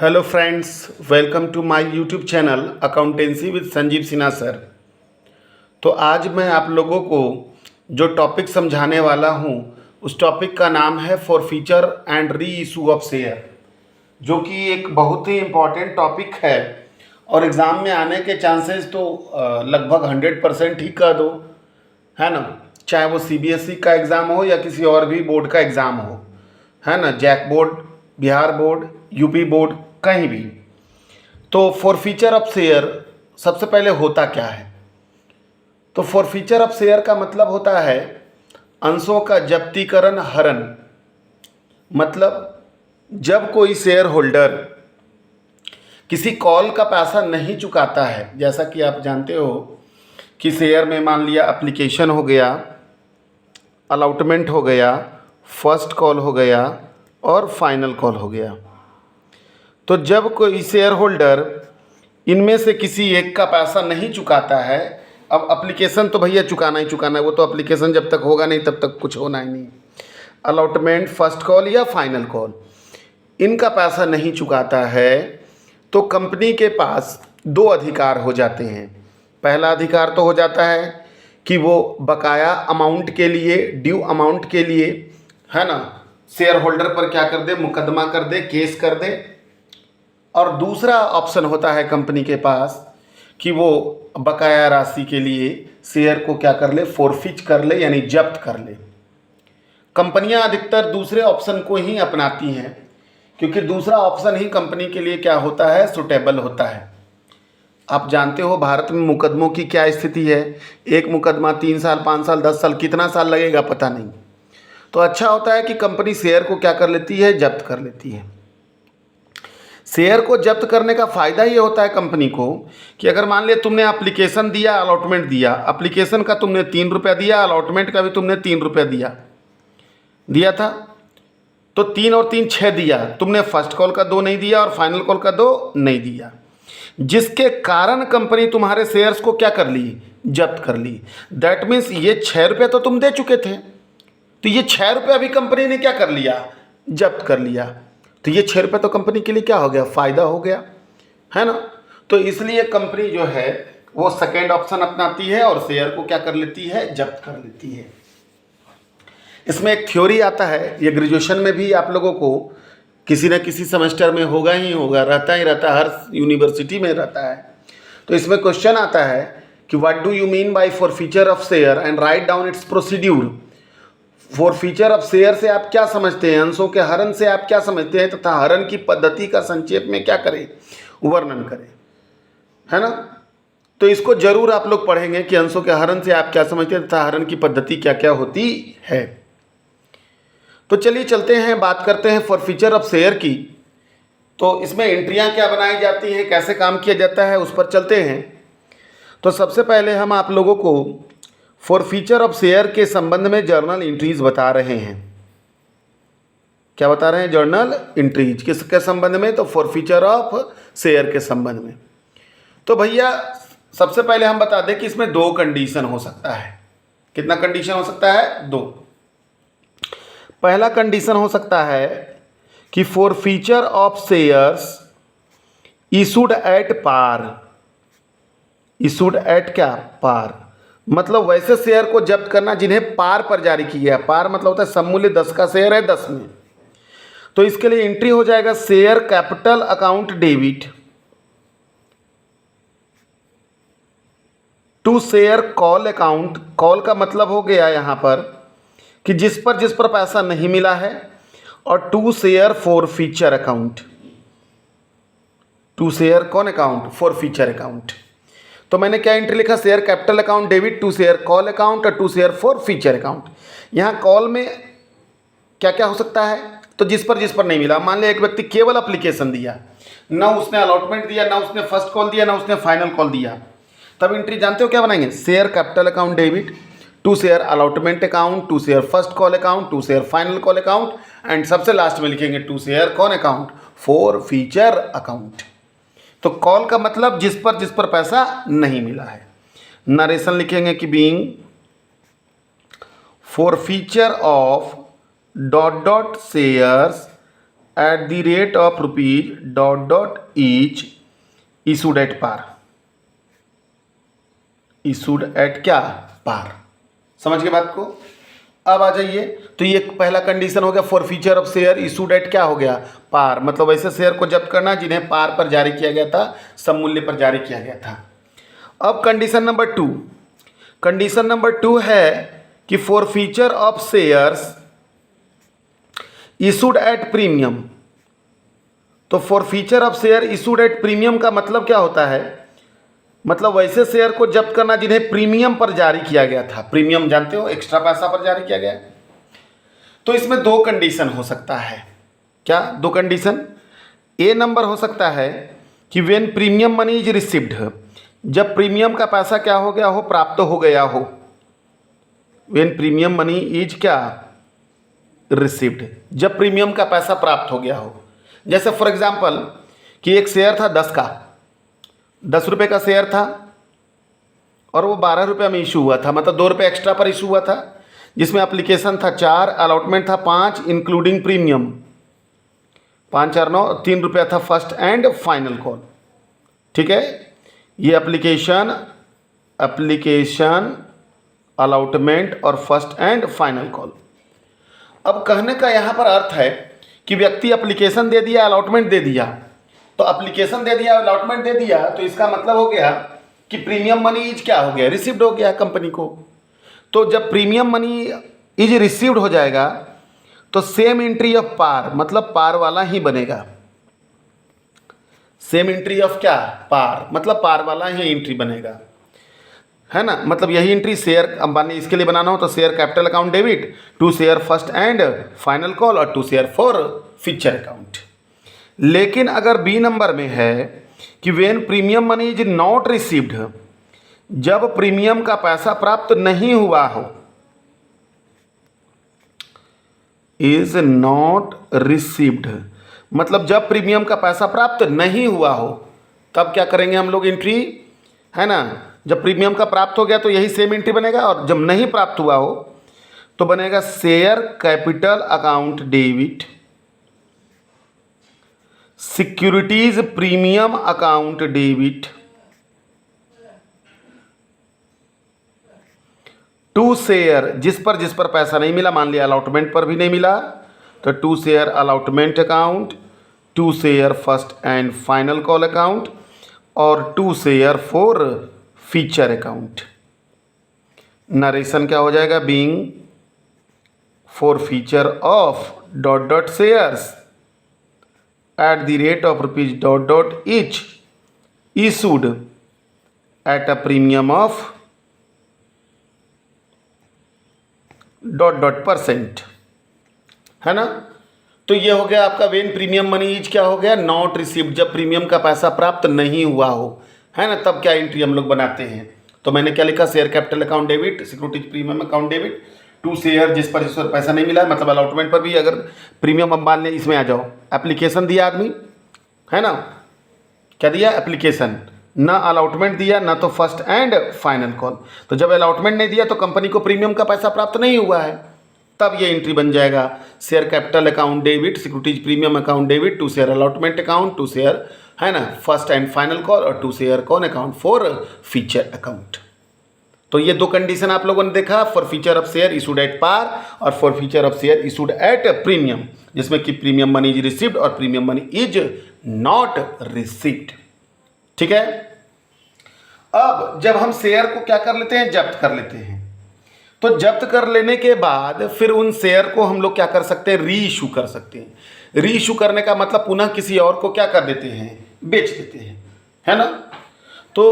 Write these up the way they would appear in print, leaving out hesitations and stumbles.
Hello friends, welcome to my YouTube channel accountancy with Sanjeev Sinha sir. तो आज मैं आप लोगों को जो टॉपिक समझाने वाला हूं उस टॉपिक का नाम है forfeiture and re issue of share, जो कि एक बहुत ही इम्पॉर्टेंट टॉपिक है और एग्ज़ाम में आने के चांसेस तो लगभग 100% ही कह दो, है ना। चाहे वो सीबीएसई का एग्ज़ाम हो या किसी और भी बोर्ड का एग्ज़ाम हो, है ना, JAC board, Bihar board, UP board, कहीं भी। तो फॉरफीचर ऑफ शेयर सबसे पहले होता क्या है? तो फॉरफीचर ऑफ शेयर का मतलब होता है अंशों का जब्तीकरण हरण। मतलब जब कोई शेयर होल्डर किसी कॉल का पैसा नहीं चुकाता है, जैसा कि आप जानते हो कि शेयर में मान लिया एप्लीकेशन हो गया, अलॉटमेंट हो गया, फर्स्ट कॉल हो गया और फाइनल कॉल हो गया। तो जब कोई शेयर होल्डर इनमें से किसी एक का पैसा नहीं चुकाता है, अब एप्लीकेशन तो भैया चुकाना ही चुकाना है, वो तो एप्लीकेशन जब तक होगा नहीं तब तक कुछ होना ही नहीं। अलॉटमेंट, फर्स्ट कॉल या फाइनल कॉल, इनका पैसा नहीं चुकाता है तो कंपनी के पास दो अधिकार हो जाते हैं। पहला अधिकार तो हो जाता है कि वो बकाया अमाउंट के लिए, ड्यू अमाउंट के लिए, है ना, शेयर होल्डर पर क्या कर दे, मुकदमा कर दे, केस कर दे। और दूसरा ऑप्शन होता है कंपनी के पास कि वो बकाया राशि के लिए शेयर को क्या कर ले, फोरफिच कर ले, यानी जब्त कर ले। कंपनियां अधिकतर दूसरे ऑप्शन को ही अपनाती हैं क्योंकि दूसरा ऑप्शन ही कंपनी के लिए क्या होता है, सुटेबल होता है। आप जानते हो भारत में मुकदमों की क्या स्थिति है। एक मुकदमा 3 साल, 5 साल, 10 साल, कितना साल लगेगा पता नहीं। तो अच्छा होता है कि कंपनी शेयर को क्या कर लेती है, जब्त कर लेती है। शेयर को जब्त करने का फ़ायदा ये होता है कंपनी को कि अगर मान लिया तुमने एप्लीकेशन दिया, अलॉटमेंट दिया, एप्लीकेशन का तुमने 3 रुपया दिया, अलॉटमेंट का भी तुमने 3 रुपया दिया था, तो 3 और 3 6 दिया, तुमने फर्स्ट कॉल का 2 नहीं दिया और फाइनल कॉल का 2 नहीं दिया, जिसके कारण कंपनी तुम्हारे शेयर्स को क्या कर ली, जब्त कर ली। दैट मीन्स ये 6 रुपये तो तुम दे चुके थे, तो ये 6 रुपया भी कंपनी ने क्या कर लिया, जब्त कर लिया। तो ये 6 रुपये तो कंपनी के लिए क्या हो गया, फ़ायदा हो गया, है ना। तो इसलिए कंपनी जो है वो सेकेंड ऑप्शन अपनाती है और शेयर को क्या कर लेती है, जब्त कर लेती है। इसमें एक थ्योरी आता है, ये ग्रेजुएशन में भी आप लोगों को किसी न किसी सेमेस्टर में होगा ही होगा, रहता ही रहता है, हर यूनिवर्सिटी में रहता है। तो इसमें क्वेश्चन आता है कि what do you mean by forfeiture of share and write down it's procedure. Forfeiture of share से आप क्या समझते हैं, अंशों के हरण से आप क्या समझते हैं, तथा हरण की पद्धति का संक्षेप में क्या करें, वर्णन करें, है ना। तो इसको जरूर आप लोग पढ़ेंगे कि अंशों के हरण से आप क्या समझते हैं तथा हरण की पद्धति क्या क्या होती है। तो चलिए चलते हैं, बात करते हैं फॉरफीचर ऑफ शेयर की। तो इसमें एंट्रियां क्या बनाई जाती हैं, कैसे काम किया जाता है, उस पर चलते हैं। तो सबसे पहले हम आप लोगों को फॉरफीचर ऑफ शेयर के संबंध में जर्नल एंट्रीज बता रहे हैं। क्या बता रहे हैं, जर्नल एंट्रीज किसके संबंध में, तो फॉरफीचर ऑफ शेयर के संबंध में। तो भैया सबसे पहले हम बता दें कि इसमें 2 कंडीशन हो सकता है। कितना कंडीशन हो सकता है, 2। पहला कंडीशन हो सकता है कि forfeiture of shares issued at par. Issued at क्या, पार, मतलब वैसे शेयर को जब्त करना जिन्हें पार पर जारी किया गया। पार मतलब होता है सममूल्य 10 का शेयर है 10 में। तो इसके लिए एंट्री हो जाएगा share capital account debit to share call account. Call का मतलब हो गया यहां पर कि जिस पर पैसा नहीं मिला है, और to share forfeiture account. To share कौन अकाउंट, फॉरफीचर अकाउंट। तो मैंने क्या एंट्री लिखा, share capital account debit to share call account और टू शेयर फॉरफीचर अकाउंट। यहाँ कॉल में क्या क्या हो सकता है, तो जिस पर नहीं मिला। मान लिया एक व्यक्ति केवल एप्लीकेशन दिया, ना उसने अलॉटमेंट दिया, ना उसने फर्स्ट कॉल दिया, ना उसने फाइनल कॉल दिया, तब एंट्री जानते हो क्या बनाएंगे, share capital account debit to share allotment account, to share first call account, to share final call account, and सबसे लास्ट में लिखेंगे टू शेयर कौन अकाउंट, फॉरफीचर अकाउंट। तो कॉल का मतलब जिस पर पैसा नहीं मिला है। नरेशन लिखेंगे कि being forfeiture of dot dot shares at the rate of rupees dot dot each issued at par, issued at क्या, पार। समझ गए बात को। अब आ जाइए, तो ये पहला कंडीशन हो गया for feature of share issued at क्या हो गया, पार, मतलब ऐसे शेयर को जब्त करना जिन्हें पार पर जारी किया गया था, सममूल्य पर जारी किया गया था। अब कंडीशन नंबर 2, कंडीशन नंबर 2 है कि forfeiture of shares issued at premium. तो forfeiture of share issued at premium का मतलब क्या होता है, मतलब वैसे शेयर को जब्त करना जिन्हें प्रीमियम पर जारी किया गया था। प्रीमियम जानते हो, एक्स्ट्रा पैसा पर जारी किया गया। तो इसमें 2 कंडीशन हो सकता है। क्या 2 कंडीशन? ए नंबर हो सकता है कि when premium money is received, जब प्रीमियम का पैसा क्या हो गया हो, प्राप्त हो गया हो। व्हेन प्रीमियम मनी इज क्या, रिसीव्ड, जब प्रीमियम का पैसा प्राप्त हो गया हो। जैसे फॉर एग्जांपल कि एक शेयर था 10 का, 10 रुपये का शेयर था और वो 12 रुपये में इशू हुआ था, मतलब 2 रुपये एक्स्ट्रा पर इशू हुआ था, जिसमें एप्लीकेशन था 4, अलॉटमेंट था 5 इंक्लूडिंग प्रीमियम, 5 4 9, 3 रुपया था फर्स्ट एंड फाइनल कॉल। ठीक है, ये एप्लीकेशन अलॉटमेंट और फर्स्ट एंड फाइनल कॉल। अब कहने का यहाँ पर अर्थ है कि व्यक्ति एप्लीकेशन दे दिया, अलॉटमेंट दे दिया। तो एप्लीकेशन दे दिया, अलॉटमेंट दे दिया, तो इसका मतलब हो गया कि प्रीमियम मनी इज क्या हो गया, रिसीव्ड हो गया कंपनी को। तो जब प्रीमियम मनी इज रिसीव्ड हो जाएगा तो सेम एंट्री ऑफ पार, मतलब पार वाला ही बनेगा। सेम एंट्री ऑफ क्या, पार, मतलब पार वाला ही एंट्री बनेगा, है ना। मतलब यही एंट्री शेयर अंबानी इसके लिए बनाना हो तो share capital account debit to share first and final call और to share forfeiture account. लेकिन अगर बी नंबर में है कि when premium money is not received, जब प्रीमियम का पैसा प्राप्त नहीं हुआ हो, इज नॉट रिसीव्ड, मतलब जब प्रीमियम का पैसा प्राप्त नहीं हुआ हो, तब क्या करेंगे हम लोग एंट्री, है ना। जब प्रीमियम का प्राप्त हो गया तो यही सेम एंट्री बनेगा, और जब नहीं प्राप्त हुआ हो तो बनेगा share capital account debit securities premium account debit to share, जिस पर पैसा नहीं मिला, मान लिया अलॉटमेंट पर भी नहीं मिला, तो to share allotment account, to share first and final call account और to share forfeiture account. Narration क्या हो जाएगा, being forfeiture of dot dot shares at the rate of rupees dot dot each issued at a premium of dot dot percent, है ना। तो ये हो गया आपका वेन प्रीमियम मनी इज क्या हो गया, नॉट रिसीव्ड, जब प्रीमियम का पैसा प्राप्त नहीं हुआ हो, है ना, तब क्या एंट्री हम लोग बनाते हैं। तो मैंने क्या लिखा, share capital account debit securities premium account debit to share, जिस पर पैसा नहीं मिला, मतलब अलॉटमेंट पर भी अगर प्रीमियम हम मान लें, इसमें आ जाओ, एप्लीकेशन दिया आदमी, है ना, क्या दिया, एप्लीकेशन, ना अलॉटमेंट दिया, ना तो फर्स्ट एंड फाइनल कॉल। तो जब अलॉटमेंट नहीं दिया तो कंपनी को प्रीमियम का पैसा प्राप्त नहीं हुआ है, तब ये एंट्री बन जाएगा share capital account debit securities premium account debit to share allotment account to share, है ना, फर्स्ट एंड फाइनल कॉल और टू शेयर कौन अकाउंट फॉर फीचर अकाउंट। तो ये 2 कंडीशन आप लोगों ने देखा, forfeiture of share issued at par और forfeiture of share issued at premium, जिसमें कि प्रीमियम मनी इज रिसीव्ड और premium money is not received. ठीक है। अब जब हम शेयर को क्या कर लेते हैं, जब्त कर लेते हैं, तो जब्त कर लेने के बाद फिर उन शेयर को हम लोग क्या कर सकते हैं, री इशू कर सकते हैं। री इशू करने का मतलब पुनः किसी और को क्या कर देते हैं, बेच देते हैं, है ना। तो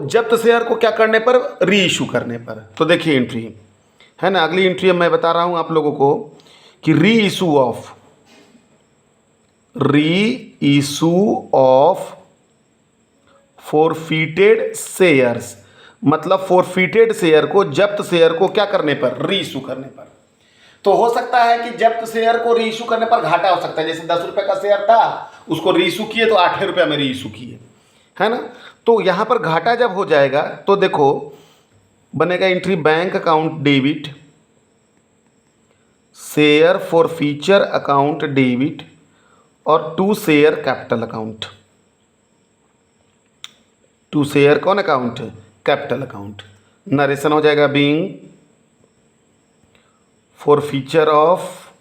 जब्त शेयर को क्या करने पर, री इशू करने पर। तो देखिए एंट्री, है ना, अगली एंट्री मैं बता रहा हूं आप लोगों को कि री इशू ऑफ फॉरफिटेड शेयर्स, मतलब फॉरफिटेड शेयर को, जब्त शेयर को क्या करने पर, री इशू करने पर। तो हो सकता है कि जब्त शेयर को री इशू करने पर घाटा हो सकता है, जैसे 10 रुपये का शेयर था, उसको री इशू किए तो 8 रुपये में री इशू किए, है ना। तो यहाँ पर घाटा जब हो जाएगा तो देखो बनेगा entry bank account debit share forfeiture account debit और to share capital account. To share कौन अकाउंट? Capital account. नरेशन हो जाएगा being forfeiture of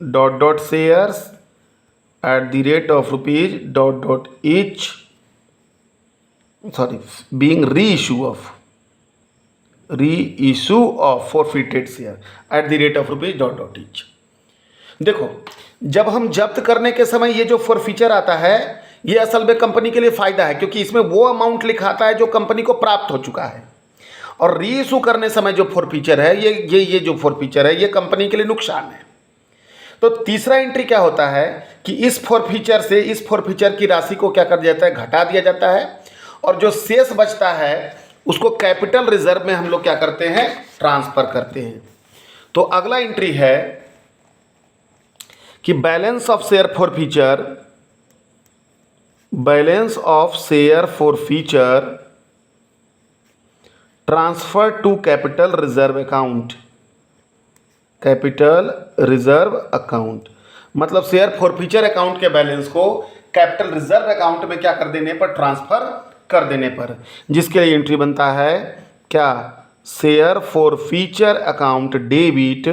dot dot shares at the rate of rupees dot dot each, sorry, being reissue of forfeited share at the rate of rupees dot dot each। देखो, जब हम जब्त करने के समय ये जो फॉरफीचर आता है, ये असल में कंपनी के लिए फ़ायदा है, क्योंकि इसमें वो अमाउंट लिखाता है जो कंपनी को प्राप्त हो चुका है। और री इशू करने समय जो फॉरफीचर है, ये जो फॉरफीचर है, ये कंपनी के लिए नुकसान है। तो तीसरा एंट्री क्या होता है कि इस फॉरफीचर की राशि को क्या कर दिया जाता है? घटा दिया जाता है, और जो शेष बचता है उसको कैपिटल रिजर्व में हम लोग क्या करते हैं? ट्रांसफर करते हैं। तो अगला एंट्री है कि balance of share forfeiture transfer to capital reserve account. मतलब शेयर फॉरफीचर अकाउंट के बैलेंस को कैपिटल रिजर्व अकाउंट में क्या कर देने पर? ट्रांसफर कर देने पर, जिसके लिए एंट्री बनता है क्या? शेयर फॉरफीचर अकाउंट डेबिट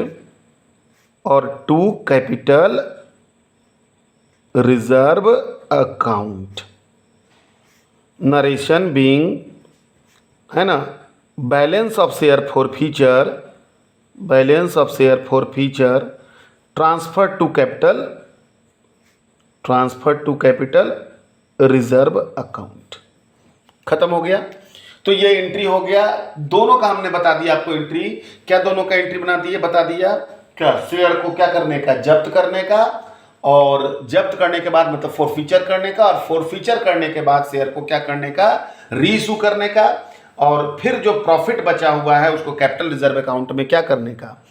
और to capital reserve account. Narration being, है ना, balance of share forfeiture transfer to capital reserve account. खत्म हो गया। तो ये एंट्री हो गया। दोनों का हमने बता दिया आपको एंट्री। क्या दोनों का एंट्री बना दिए? बता दिया। क्या? शेयर को क्या करने का? जब्त करने का, और जब्त करने के बाद मतलब फॉरफीचर करने का, और फॉरफीचर करने के बाद शेयर को क्या करने का? रीइशू करने का, और फिर जो प्रॉफिट बचा हुआ है उसको कैपिटल रिजर्व अकाउंट में क्या करने का?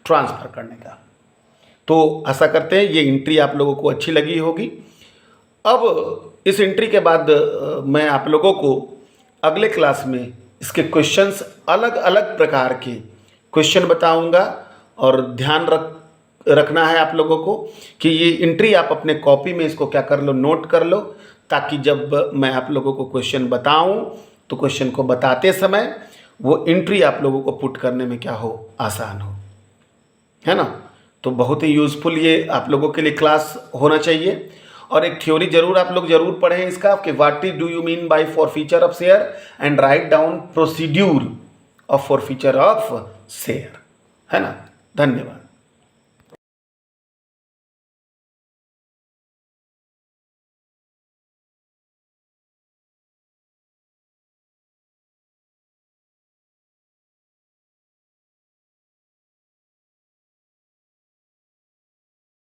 ट्रांसफर करने का। तो आशा करते हैं ये एंट्री आप लोगों को अच्छी लगी होगी। अब इस एंट्री के बाद मैं आप लोगों को अगले क्लास में इसके क्वेश्चंस, अलग अलग प्रकार के क्वेश्चन बताऊंगा, और ध्यान रखना है आप लोगों को कि ये एंट्री आप अपने कॉपी में इसको क्या कर लो? नोट कर लो, ताकि जब मैं आप लोगों को क्वेश्चन बताऊं तो क्वेश्चन को बताते समय वो एंट्री आप लोगों को पुट करने में क्या हो? आसान हो, है ना। तो बहुत ही यूज़फुल ये आप लोगों के लिए क्लास होना चाहिए। और एक थ्योरी जरूर आप लोग जरूर पढ़ें इसका, कि what do you mean by forfeiture of share, and write down procedure of forfeiture of share, है ना। धन्यवाद।